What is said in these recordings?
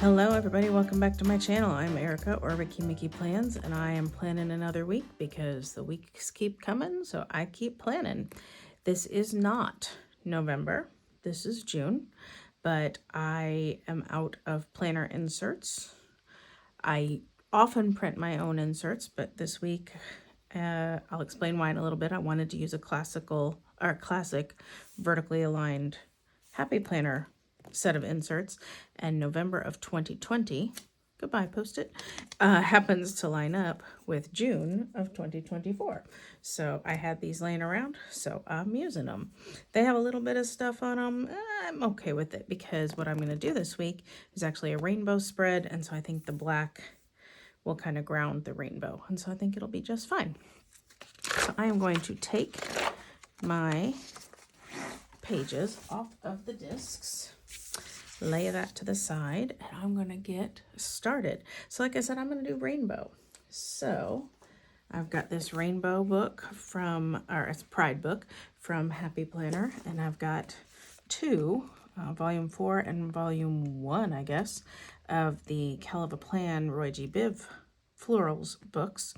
Hello everybody, welcome back to my channel. I'm Erica, or Ricky Mickey Plans, and I am planning another week because the weeks keep coming, so I keep planning. This is not November, this is June, but I am out of planner inserts. I often print my own inserts, but this week, I'll explain why in a little bit. I wanted to use a classic vertically aligned Happy Planner set of inserts, and November of 2020, goodbye Post-it, happens to line up with June of 2024. So I had these laying around, so I'm using them. They have a little bit of stuff on them. I'm okay with it because what I'm going to do this week is actually a rainbow spread, and so I think the black will kind of ground the rainbow, and so I think it'll be just fine. So I am going to take my pages off of the discs, lay that to the side, and I'm going to get started. So like I said, I'm going to do rainbow. So I've got this rainbow book from, or it's Pride book from Happy Planner, and I've got two, volume 4 and volume 1, I guess, of the Hell of a Plan ROYGBIV florals books.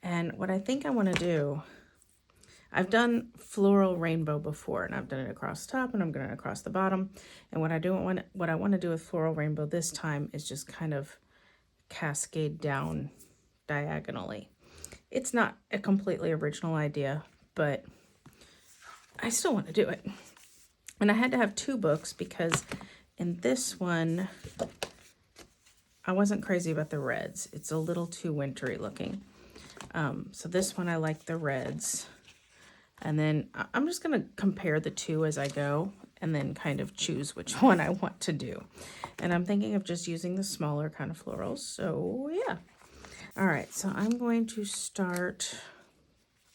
And what I think I want to do, I've done floral rainbow before, and I've done it across the top and I'm doing it across the bottom. And what I want to do with floral rainbow this time is just kind of cascade down diagonally. It's not a completely original idea, but I still want to do it. And I had to have two books because in this one, I wasn't crazy about the reds. It's a little too wintry looking. So this one, I like the reds. And then I'm just going to compare the two as I go and then kind of choose which one I want to do. And I'm thinking of just using the smaller kind of florals. So yeah. All right, so I'm going to start,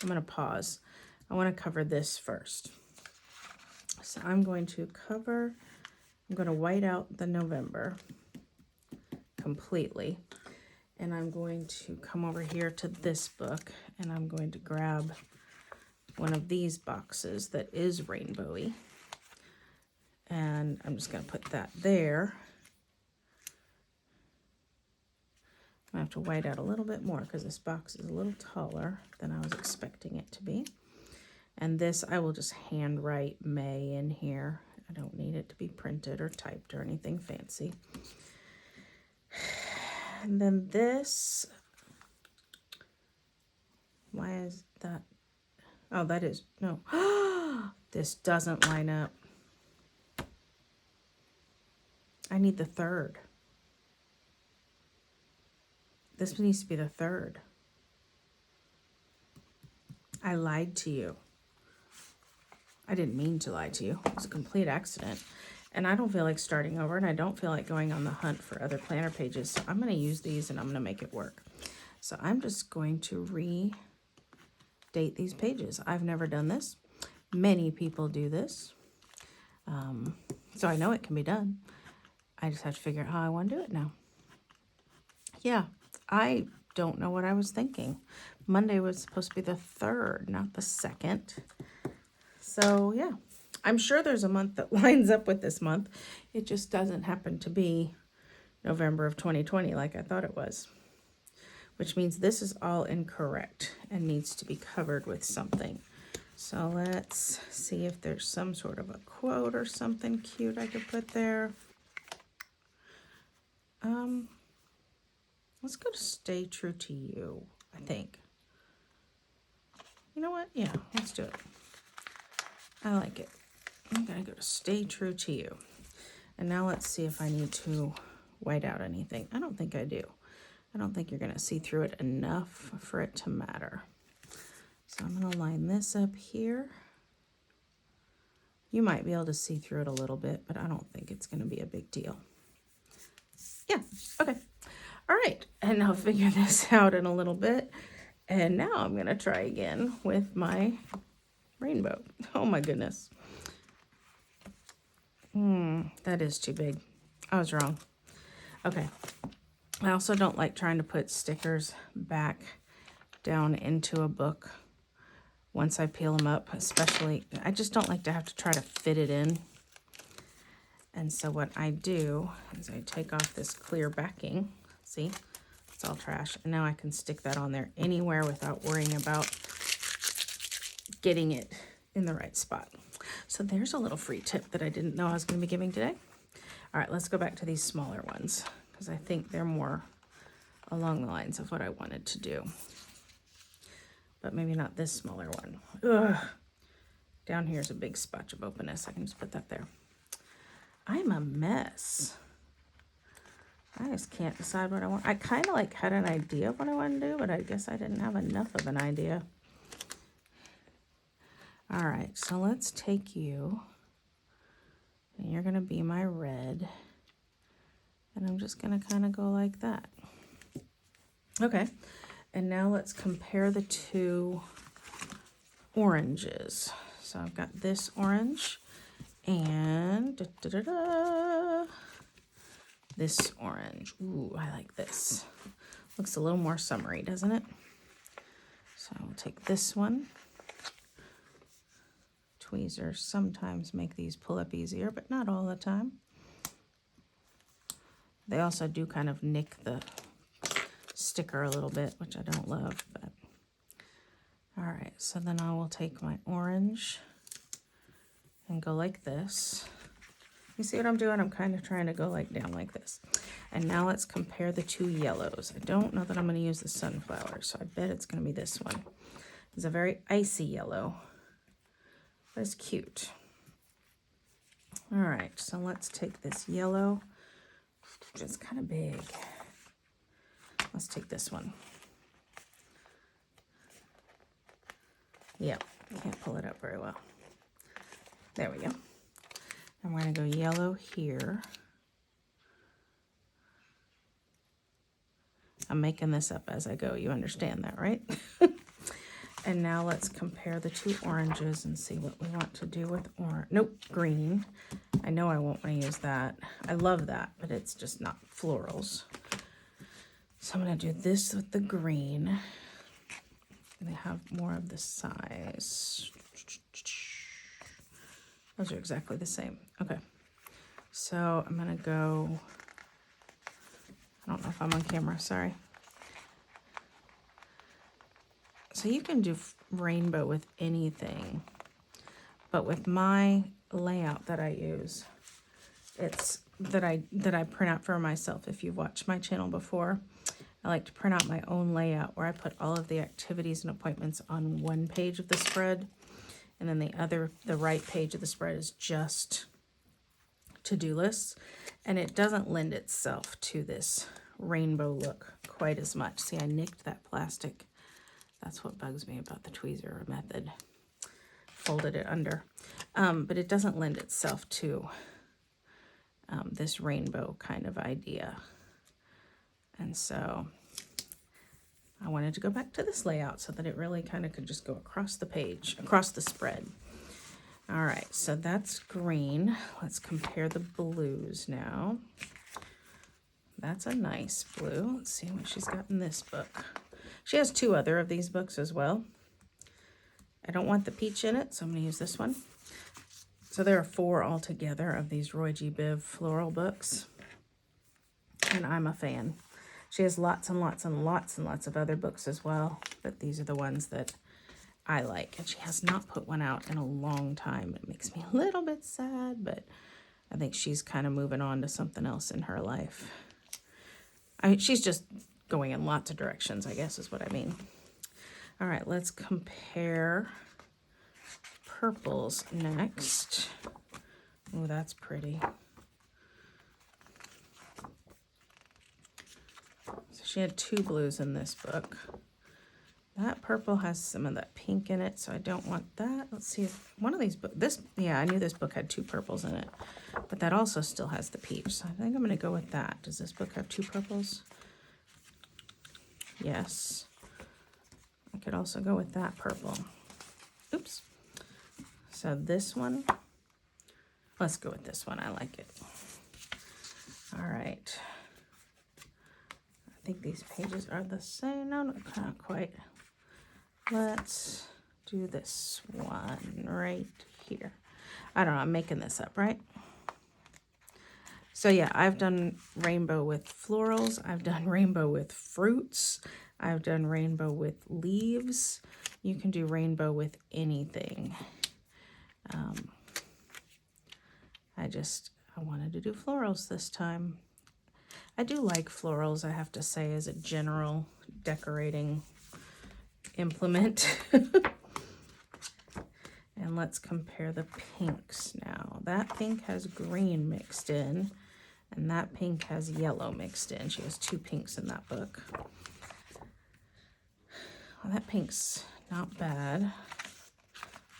I'm going to pause. I want to cover this first. So I'm going to white out the November completely. And I'm going to come over here to this book and I'm going to grab one of these boxes that is rainbowy, and I'm just going to put that there. I have to white out a little bit more because this box is a little taller than I was expecting it to be. And this I will just hand write May in here. I don't need it to be printed or typed or anything fancy. And then this, why is that? Oh, that is, no. This doesn't line up. I need the third. This needs to be the third. I lied to you. I didn't mean to lie to you. It was a complete accident. And I don't feel like starting over, and I don't feel like going on the hunt for other planner pages. So I'm going to use these and I'm going to make it work. So I'm just going to date these pages. I've never done this. Many people do this. So I know it can be done. I just have to figure out how I want to do it now. Yeah, I don't know what I was thinking. Monday was supposed to be the 3rd, not the 2nd. So yeah, I'm sure there's a month that lines up with this month. It just doesn't happen to be November of 2020 like I thought it was. Which means this is all incorrect and needs to be covered with something. So let's see if there's some sort of a quote or something cute I could put there. Let's go to Stay True to You, I think. You know what? Yeah, let's do it. I like it. I'm gonna go to Stay True to You. And now let's see if I need to white out anything. I don't think I do. I don't think you're going to see through it enough for it to matter. So I'm going to line this up here. You might be able to see through it a little bit, but I don't think it's going to be a big deal. Yeah, okay. All right, and I'll figure this out in a little bit. And now I'm going to try again with my rainbow. Oh my goodness. That is too big. I was wrong. Okay. I also don't like trying to put stickers back down into a book once I peel them up, especially, I just don't like to have to try to fit it in. And so what I do is I take off this clear backing. See, it's all trash. And now I can stick that on there anywhere without worrying about getting it in the right spot. So there's a little free tip that I didn't know I was going to be giving today. All right, let's go back to these smaller ones because I think they're more along the lines of what I wanted to do. But maybe not this smaller one. Ugh. Down here's a big spotch of openness. I can just put that there. I'm a mess. I just can't decide what I want. I kind of like had an idea of what I want to do, but I guess I didn't have enough of an idea. All right, so let's take you, and you're going to be my red, and I'm just going to kind of go like that. Okay, and now let's compare the two oranges. So I've got this orange and this orange. Ooh, I like this. Looks a little more summery, doesn't it? So I'll take this one. Tweezers sometimes make these pull up easier, but not all the time. They also do kind of nick the sticker a little bit, which I don't love, but all right, so then I will take my orange and go like this. You see what I'm doing? I'm kind of trying to go like down like this. And now let's compare the two yellows. I don't know that I'm going to use the sunflower, so I bet it's going to be this one. It's a very icy yellow, but it's cute. All right, so let's take this yellow, which is kind of big. Let's take this one. Yep, can't pull it up very well. There we go. I'm going to go yellow here. I'm making this up as I go. You understand that, right? And now let's compare the two oranges and see what we want to do with orange. Nope, green. I know I won't want to use that. I love that, but it's just not florals. So I'm going to do this with the green. They have more of the size. Those are exactly the same. Okay. So I'm going to go, I don't know if I'm on camera, sorry. So you can do rainbow with anything, but with my layout that I use, it's that I print out for myself. If you've watched my channel before, I like to print out my own layout where I put all of the activities and appointments on one page of the spread, and then the right page of the spread is just to-do lists, and it doesn't lend itself to this rainbow look quite as much. See, I nicked that plastic. That's what bugs me about the tweezer method. Folded it under. But it doesn't lend itself to this rainbow kind of idea. And so I wanted to go back to this layout so that it really kind of could just go across the page, across the spread. All right, so that's green. Let's compare the blues now. That's a nice blue. Let's see what she's got in this book. She has two other of these books as well. I don't want the peach in it, so I'm going to use this one. So there are 4 altogether of these ROYGBIV floral books, and I'm a fan. She has lots and lots and lots and lots of other books as well, but these are the ones that I like. And she has not put one out in a long time. It makes me a little bit sad, but I think she's kind of moving on to something else in her life. I mean, she's just going in lots of directions, I guess is what I mean. All right, let's compare purples next. Oh, that's pretty. So she had 2 blues in this book. That purple has some of that pink in it, so I don't want that. Let's see if one of these books, yeah, I knew this book had 2 purples in it, but that also still has the peach, so I think I'm going to go with that. Does this book have 2 purples? Yes. I could also go with that purple. Oops. So this one, let's go with this one. I like it. All right. I think these pages are the same. No, not quite. Let's do this one right here. I don't know. I'm making this up, right? So yeah, I've done rainbow with florals. I've done rainbow with fruits. I've done rainbow with leaves. You can do rainbow with anything. I wanted to do florals this time. I do like florals, I have to say, as a general decorating implement. And let's compare the pinks now. That pink has green mixed in, and that pink has yellow mixed in. She has 2 pinks in that book. Well, that pink's not bad.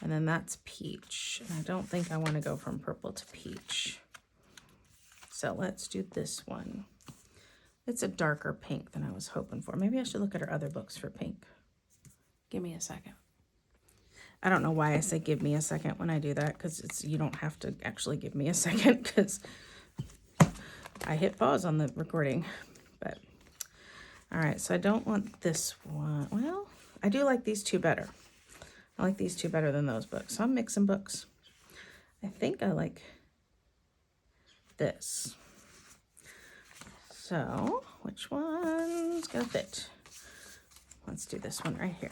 And then that's peach. And I don't think I want to go from purple to peach. So let's do this one. It's a darker pink than I was hoping for. Maybe I should look at her other books for pink. Give me a second. I don't know why I say give me a second when I do that, because you don't have to actually give me a second, because I hit pause on the recording. But all right, so I don't want this one. Well, I do like these 2 better. I like these 2 better than those books. So I'm mixing books. I think I like this. So which one's gonna fit? Let's do this one right here.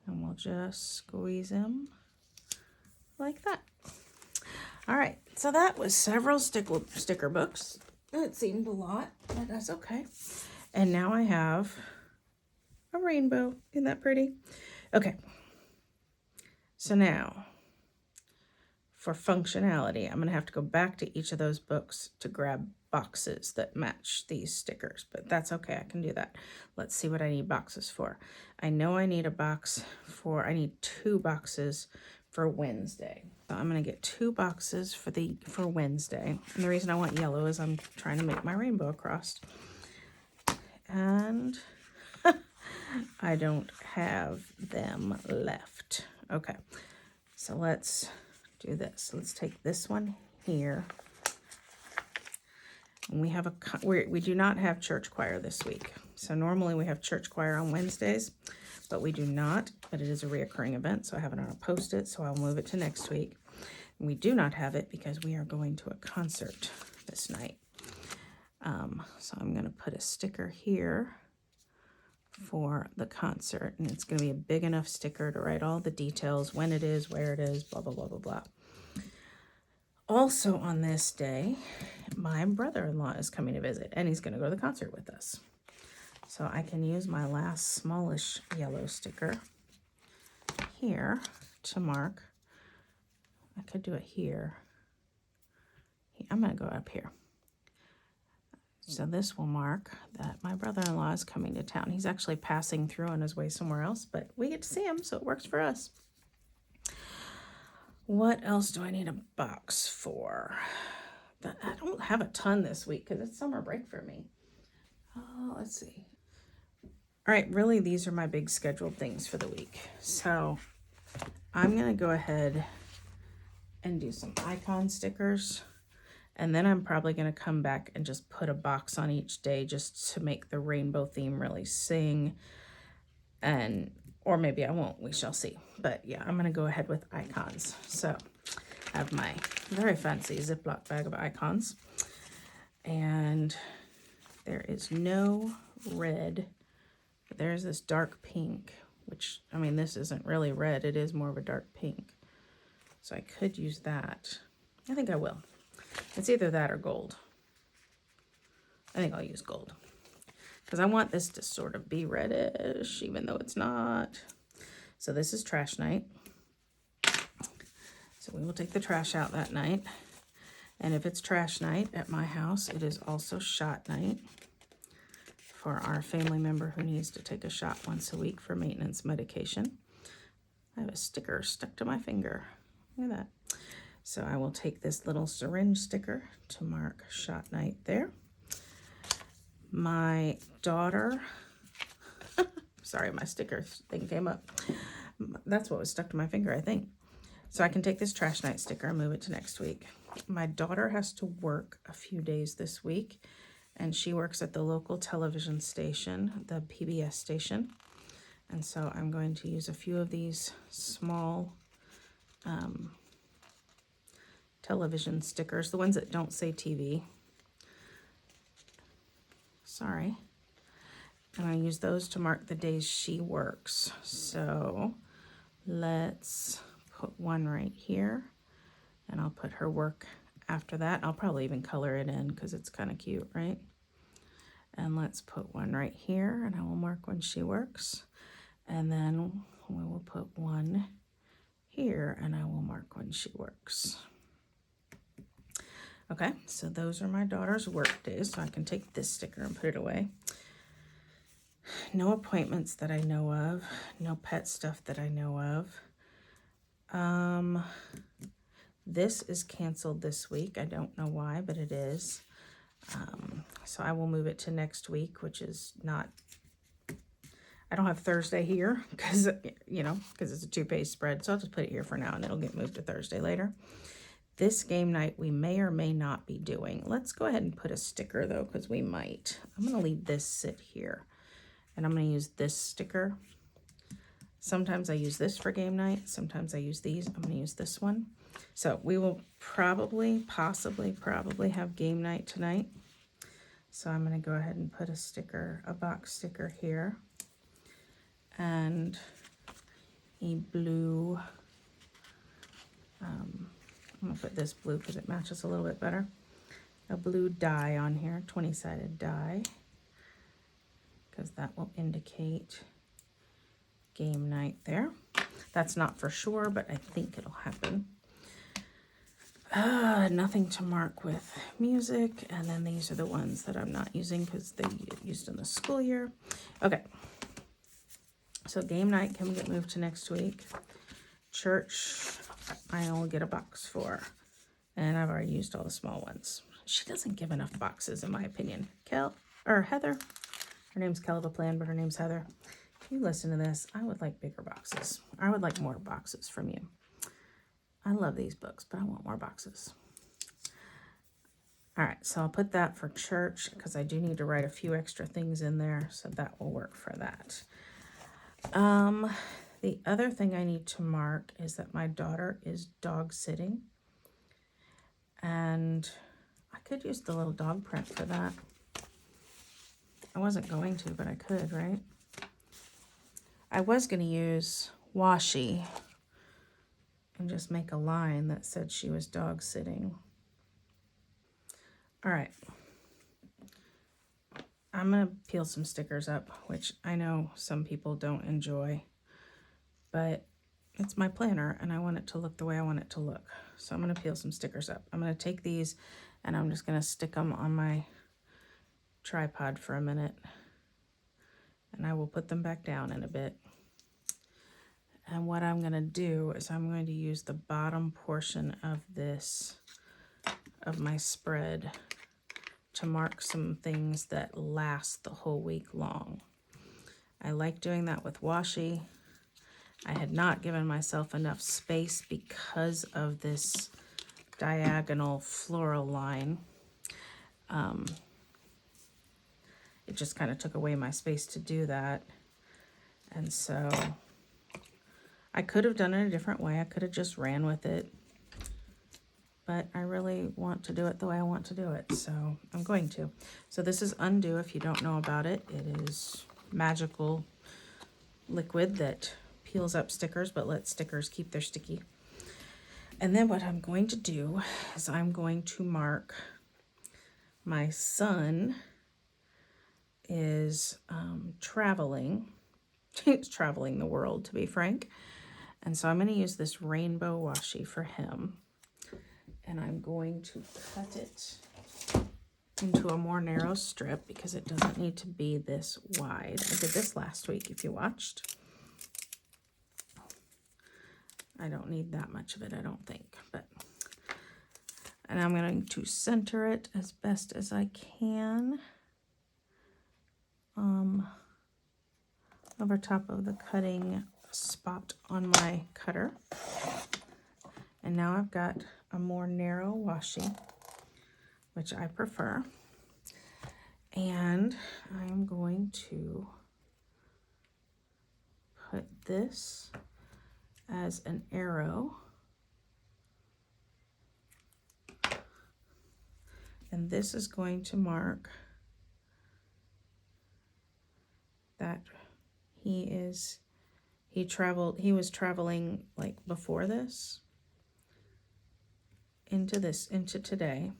And we'll just squeeze them like that. All right, so that was several sticker books. That seemed a lot, but that's okay. And now I have a rainbow. Isn't that pretty? Okay, so now for functionality, I'm going to have to go back to each of those books to grab boxes that match these stickers, but that's okay. I can do that. Let's see what I need boxes for. I know I need a box for, I need 2 boxes for Wednesday. So I'm going to get 2 boxes for Wednesday. And the reason I want yellow is I'm trying to make my rainbow across. And I don't have them left. Okay, so let's do this. Let's take this one here. And we have we do not have church choir this week. So normally we have church choir on Wednesdays, but we do not. But it is a reoccurring event, so I have it on a post-it, so I'll move it to next week. And we do not have it because we are going to a concert this night. So I'm going to put a sticker here for the concert, and it's going to be a big enough sticker to write all the details, when it is, where it is, blah, blah, blah, blah, blah. Also on this day, my brother-in-law is coming to visit, and he's going to go to the concert with us. So I can use my last smallish yellow sticker here to mark. I could do it here. I'm going to go up here. So this will mark that my brother-in-law is coming to town. He's actually passing through on his way somewhere else, but we get to see him, so it works for us. What else do I need a box for? I don't have a ton this week because it's summer break for me. Oh, let's see. All right, really, these are my big scheduled things for the week. So I'm going to go ahead and do some icon stickers. And then I'm probably going to come back and just put a box on each day just to make the rainbow theme really sing. Or maybe I won't, we shall see. But yeah, I'm going to go ahead with icons. So I have my very fancy Ziploc bag of icons. And there is no red. But there's this dark pink, which, I mean, this isn't really red. It is more of a dark pink. So I could use that. I think I will. It's either that or gold. I think I'll use gold. Because I want this to sort of be reddish, even though it's not. So this is trash night. So we will take the trash out that night. And if it's trash night at my house, it is also shot night for our family member who needs to take a shot once a week for maintenance medication. I have a sticker stuck to my finger. Look at that. So I will take this little syringe sticker to mark shot night there. My daughter, sorry, my sticker thing came up. That's what was stuck to my finger, I think. So I can take this trash night sticker and move it to next week. My daughter has to work a few days this week, and she works at the local television station, the PBS station. And so I'm going to use a few of these small television stickers, the ones that don't say TV. Sorry. And I use those to mark the days she works. So let's put one right here, and I'll put her work after that. I'll probably even color it in because it's kind of cute, right? And let's put one right here, and I will mark when she works. And then we will put one here, and I will mark when she works. Okay, so those are my daughter's work days, so I can take this sticker and put it away. No appointments that I know of, no pet stuff that I know of. This is canceled this week. I don't know why, but it is. So I will move it to next week, which is not, I don't have Thursday here because, you know, because it's a 2-page spread. So I'll just put it here for now and it'll get moved to Thursday later. This game night we may or may not be doing. Let's go ahead and put a sticker though, because we might. I'm going to leave this sit here and I'm going to use this sticker. Sometimes I use this for game night. Sometimes I use these. I'm going to use this one. So we will probably have game night tonight. So I'm going to go ahead and put a sticker, a box sticker here. And a blue, I'm going to put this blue because it matches a little bit better. A blue die on here, 20-sided die, because that will indicate game night there. That's not for sure, but I think it'll happen. Nothing to mark with music, and then these are the ones that I'm not using because they get used in the school year. Okay, so game night can get moved to next week. Church, I will get a box for, and I've already used all the small ones. She doesn't give enough boxes, in my opinion. Heather, her name's Kelva Plan, but her name's Heather. If you listen to this, I would like bigger boxes. I would like more boxes from you. I love these books, but I want more boxes. All right, so I'll put that for church because I do need to write a few extra things in there, so that will work for that. The other thing I need to mark is that my daughter is dog sitting, and I could use the little dog print for that. I wasn't going to, but I could, right? I was going to use washi and just make a line that said she was dog sitting. All right. I'm going to peel some stickers up, which I know some people don't enjoy, but it's my planner and I want it to look the way I want it to look. So I'm going to peel some stickers up. I'm going to take these and I'm just going to stick them on my tripod for a minute, and I will put them back down in a bit. And what I'm going to do is I'm going to use the bottom portion of this, of my spread, to mark some things that last the whole week long. I like doing that with washi. I had not given myself enough space because of this diagonal floral line. It just kind of took away my space to do that. And so I could have done it a different way. I could have just ran with it. But I really want to do it the way I want to do it, so I'm going to. So this is Undo. If you don't know about it, it is magical liquid that peels up stickers, but lets stickers keep their sticky. And then what I'm going to do is I'm going to mark my son is traveling. He's traveling the world, to be frank. And so I'm going to use this rainbow washi for him. And I'm going to cut it into a more narrow strip because it doesn't need to be this wide. I did this last week if you watched. I don't need that much of it, I don't think. And I'm going to center it as best as I can over top of the cutting spot on my cutter. And now I've got a more narrow washi, which I prefer. And I'm going to put this as an arrow And this is going to mark that he was traveling like before this into today.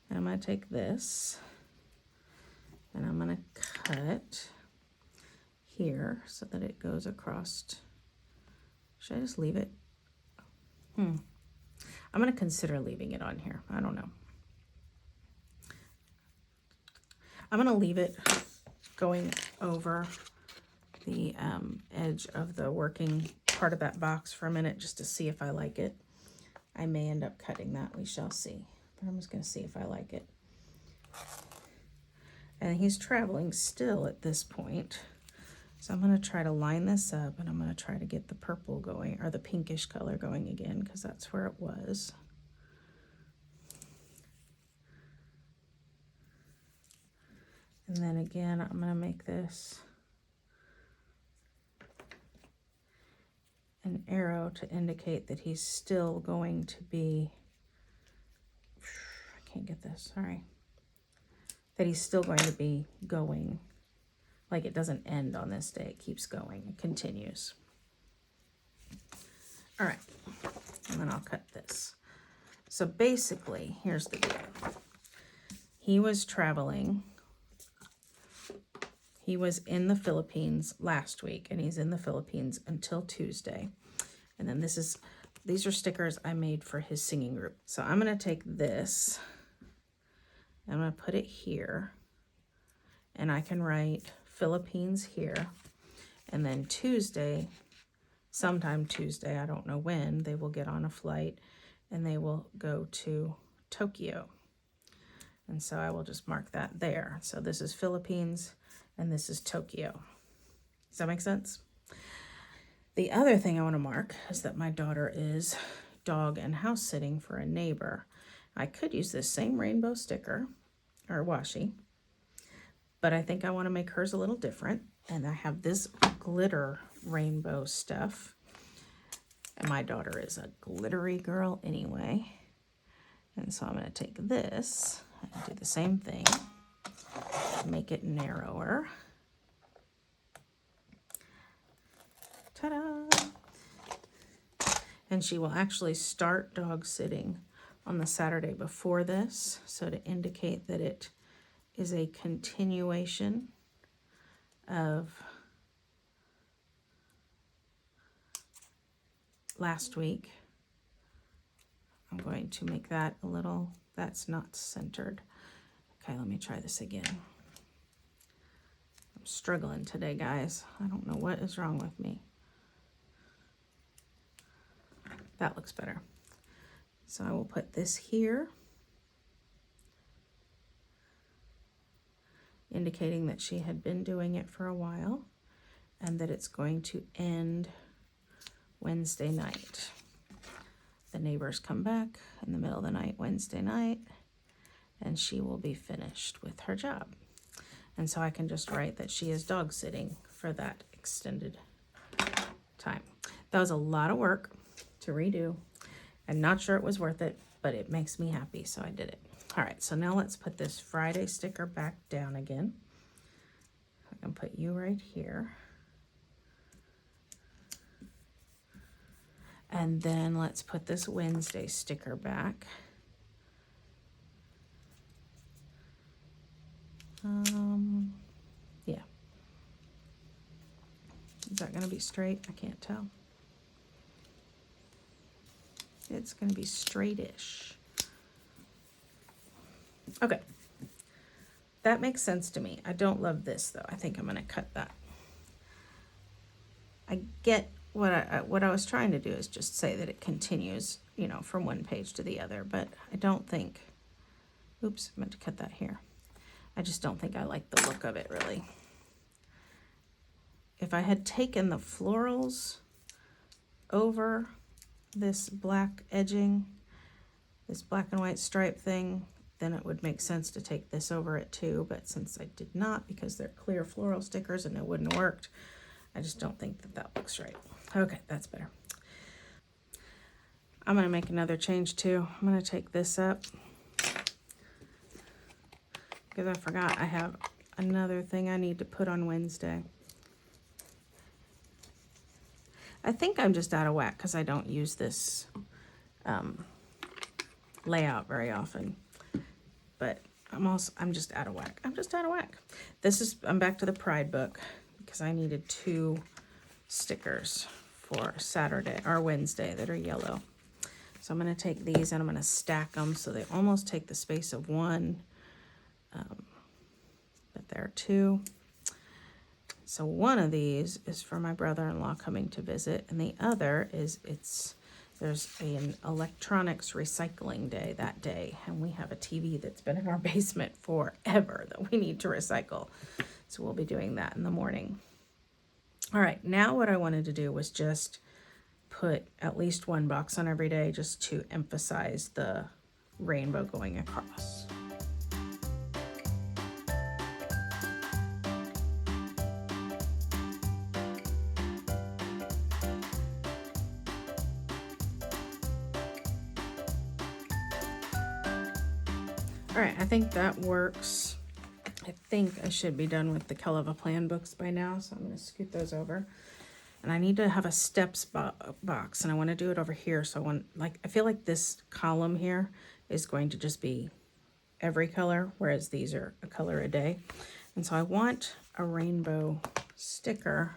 And I'm going to take this and I'm going to cut here so that it goes across. Should I just leave it? I'm going to consider leaving it on here. I don't know. I'm going to leave it going over the edge of the working part of that box for a minute just to see if I like it. I may end up cutting that. We shall see. But I'm just going to see if I like it. And he's traveling still at this point. So I'm going to try to line this up, and I'm going to try to get the purple going, or the pinkish color going again, because that's where it was. And then again, I'm going to make this an arrow to indicate that he's still going to be, I can't get this, sorry. That he's still going to be going. Like it doesn't end on this day, it keeps going, it continues. All right, and then I'll cut this. So basically, here's the deal. He was traveling. He was in the Philippines last week, and he's in the Philippines until Tuesday. And then these are stickers I made for his singing group. So I'm going to take this, I'm going to put it here, and I can write Philippines here. And then Tuesday, sometime Tuesday, I don't know when, they will get on a flight and they will go to Tokyo. And so I will just mark that there. So this is Philippines and this is Tokyo. Does that make sense? The other thing I want to mark is that my daughter is dog and house sitting for a neighbor. I could use this same rainbow sticker or washi, but I think I want to make hers a little different. And I have this glitter rainbow stuff. And my daughter is a glittery girl anyway. And so I'm going to take this and do the same thing. Make it narrower. Ta-da! And she will actually start dog sitting on the Saturday before this. So to indicate that it is a continuation of last week. I'm going to make that a little, that's not centered. Okay, let me try this again. I'm struggling today, guys. I don't know what is wrong with me. That looks better. So I will put this here, indicating that she had been doing it for a while and that it's going to end Wednesday night. The neighbors come back in the middle of the night, Wednesday night, and she will be finished with her job. And so I can just write that she is dog sitting for that extended time. That was a lot of work to redo. I'm not sure it was worth it, but it makes me happy, so I did it. All right, so now let's put this Friday sticker back down again. I can put you right here. And then let's put this Wednesday sticker back. Yeah. Is that going to be straight? I can't tell. It's going to be straightish. Okay. That makes sense to me. I don't love this though. I think I'm going to cut that. I get what I was trying to do is just say that it continues, you know, from one page to the other, but I don't think, oops, I meant to cut that here. I just don't think I like the look of it really. If I had taken the florals over this black edging, this black and white stripe thing, then it would make sense to take this over it too, but since I did not, because they're clear floral stickers and it wouldn't have worked, I just don't think that that looks right. Okay, that's better. I'm going to make another change too. I'm going to take this up because I forgot I have another thing I need to put on Wednesday. I think I'm just out of whack because I don't use this layout very often. But I'm just out of whack. I'm just out of whack. I'm back to the Pride book because I needed 2 stickers for Saturday or Wednesday that are yellow. So I'm going to take these and I'm going to stack them so they almost take the space of one. But there are 2. So one of these is for my brother-in-law coming to visit, and the other is there's an electronics recycling day that day, and we have a TV that's been in our basement forever that we need to recycle. So we'll be doing that in the morning. All right, now what I wanted to do was just put at least 1 box on every day just to emphasize the rainbow going across. All right, I think that works. I think I should be done with the Kell of a Plan books by now, so I'm going to scoot those over. And I need to have a steps box, and I want to do it over here. So I feel like this column here is going to just be every color, whereas these are a color a day. And so I want a rainbow sticker,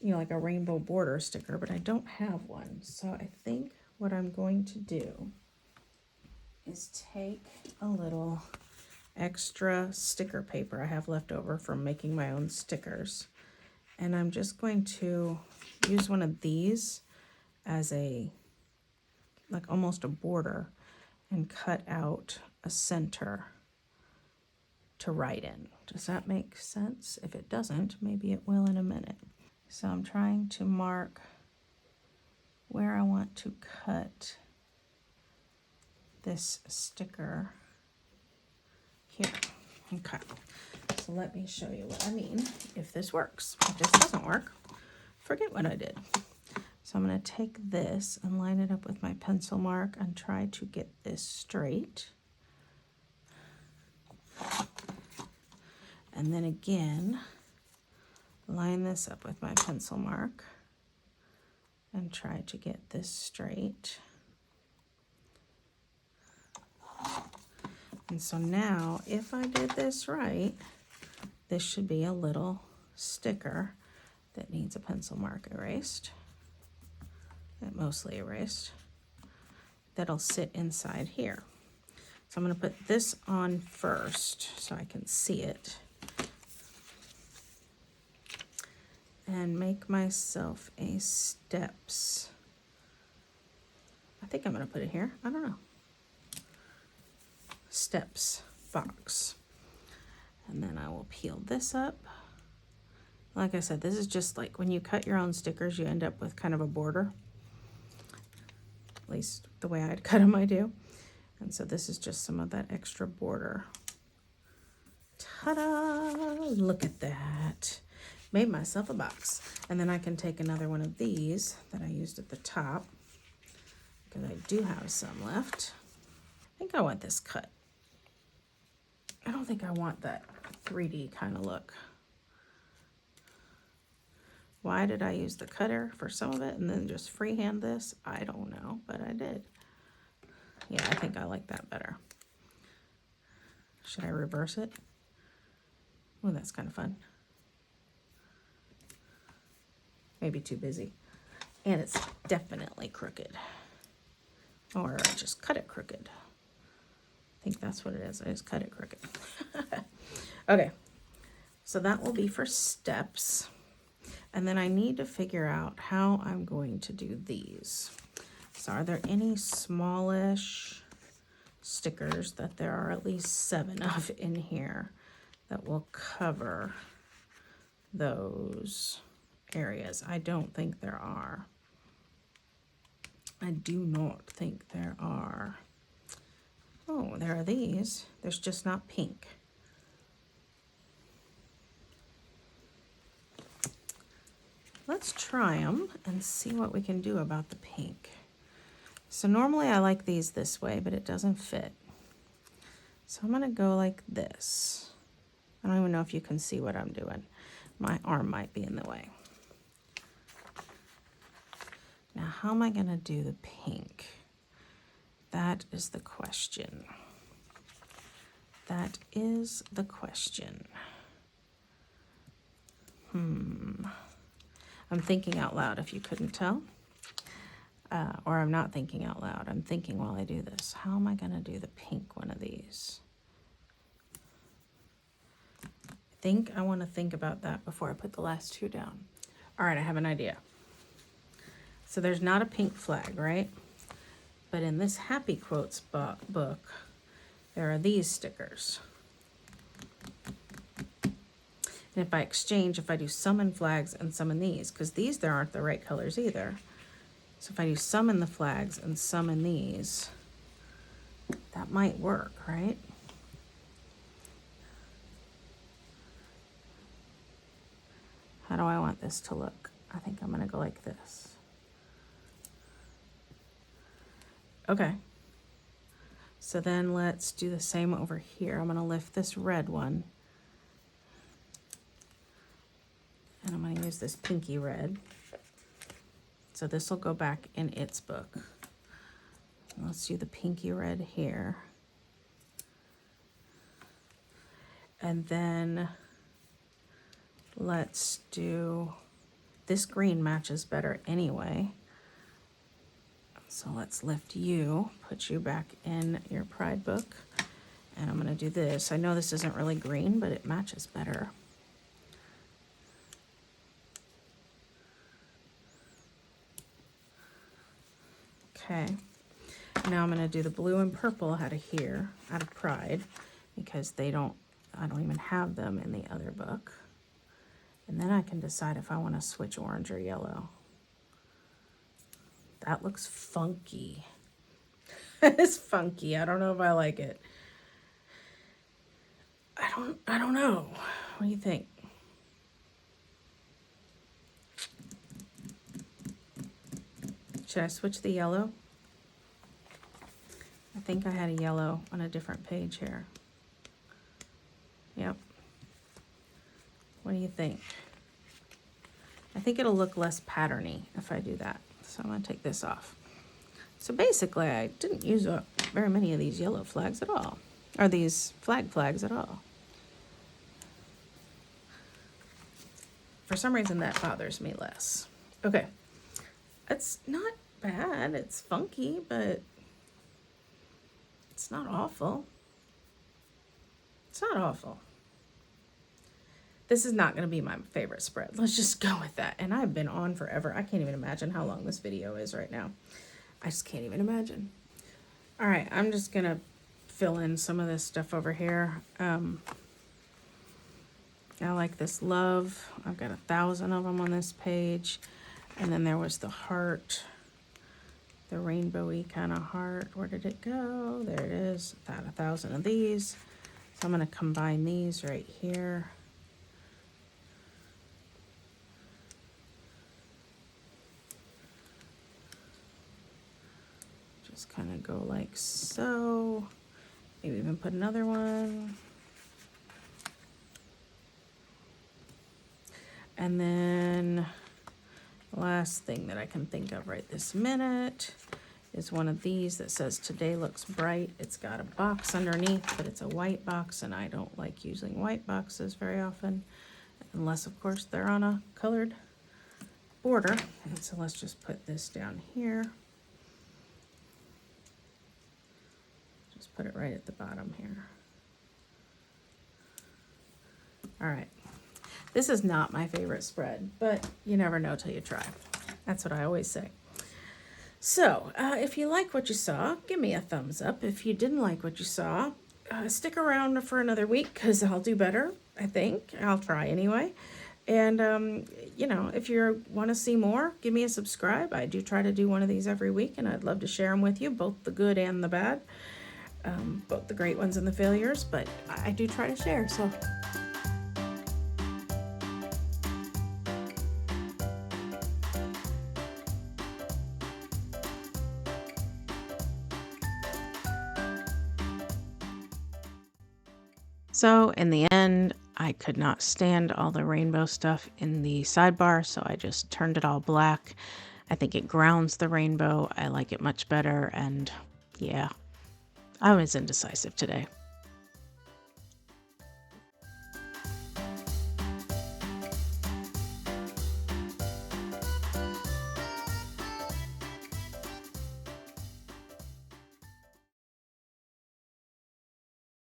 like a rainbow border sticker, but I don't have one. So I think what I'm going to do is take a little extra sticker paper I have left over from making my own stickers, and I'm just going to use one of these as like almost a border, and cut out a center to write in. Does that make sense? If it doesn't, maybe it will in a minute. So I'm trying to mark where I want to cut this sticker here. Okay, so let me show you what I mean if this works. If this doesn't work, forget what I did. So I'm going to take this and line it up with my pencil mark and try to get this straight. And then again, line this up with my pencil mark and try to get this straight. And so now, if I did this right, this should be a little sticker that needs a pencil mark erased, mostly erased, that'll sit inside here. So I'm going to put this on first so I can see it, and make myself a steps. I think I'm going to put it here. I don't know. Steps box. And then I will peel this up. Like I said, this is just like when you cut your own stickers, you end up with kind of a border. At least the way I'd cut them, I do. And so this is just some of that extra border. Ta-da! Look at that. Made myself a box. And then I can take another one of these that I used at the top, because I do have some left. I think I want this cut. I don't think I want that 3D kind of look. Why did I use the cutter for some of it and then just freehand this? I don't know, but I did. Yeah, I think I like that better. Should I reverse it? Oh, that's kind of fun. Maybe too busy. And it's definitely crooked. Or I just cut it crooked. I think that's what it is. I just cut it crooked. Okay, so that will be for steps. And then I need to figure out how I'm going to do these. So are there any smallish stickers that there are at least 7 of in here that will cover those areas? I don't think there are. I do not think there are. Oh, there are these. There's just not pink. Let's try them and see what we can do about the pink. So normally I like these this way, but it doesn't fit. So I'm going to go like this. I don't even know if you can see what I'm doing. My arm might be in the way. Now, how am I going to do the pink? That is the question. That is the question. I'm thinking out loud if you couldn't tell. Or I'm not thinking out loud. I'm thinking while I do this. How am I going to do the pink one of these? I think I want to think about that before I put the last two down. All right, I have an idea. So there's not a pink flag, right? But in this Happy Quotes book, there are these stickers. And if I exchange, if I do some in flags and some in these, because these there aren't the right colors either. So if I do some in the flags and some in these, that might work, right? How do I want this to look? I think I'm gonna go like this. Okay. So then let's do the same over here. I'm gonna lift this red one. And I'm going to use this pinky red. So this will go back in its book. Let's do the pinky red here. And then let's do, this green matches better anyway. So let's lift you, put you back in your Pride book. And I'm going to do this. I know this isn't really green, but it matches better. Okay, now I'm going to do the blue and purple out of here, out of Pride, because I don't even have them in the other book. And then I can decide if I want to switch orange or yellow. That looks funky. It's funky. I don't know if I like it. I don't know. What do you think? Should I switch the yellow? I think I had a yellow on a different page here. Yep. What do you think? I think it'll look less patterny if I do that. So I'm going to take this off. So basically, I didn't use very many of these yellow flags at all. Or these flags at all. For some reason, that bothers me less. Okay. It's not bad. It's funky, but it's not awful. It's not awful. This is not going to be my favorite spread. Let's just go with that. And I've been on forever. I can't even imagine how long this video is right now. I just can't even imagine. All right, I'm just going to fill in some of this stuff over here. I like this love. I've got 1,000 of them on this page. And then there was the heart, the rainbowy kind of heart. Where did it go? There it is. About 1,000 of these. So I'm going to combine these right here. Just kind of go like so. Maybe even put another one. And then the last thing that I can think of right this minute is one of these that says today looks bright. It's got a box underneath, but it's a white box, and I don't like using white boxes very often, unless of course they're on a colored border. And so let's just put this down here. Just put it right at the bottom here. All right. This is not my favorite spread, but you never know till you try. That's what I always say. So, if you like what you saw, give me a thumbs up. If you didn't like what you saw, stick around for another week, because I'll do better, I think. I'll try anyway. And, you know, if you want to see more, give me a subscribe. I do try to do one of these every week, and I'd love to share them with you, both the good and the bad, both the great ones and the failures, but I do try to share, so... So in the end, I could not stand all the rainbow stuff in the sidebar, so I just turned it all black. I think it grounds the rainbow. I like it much better, and yeah, I was indecisive today.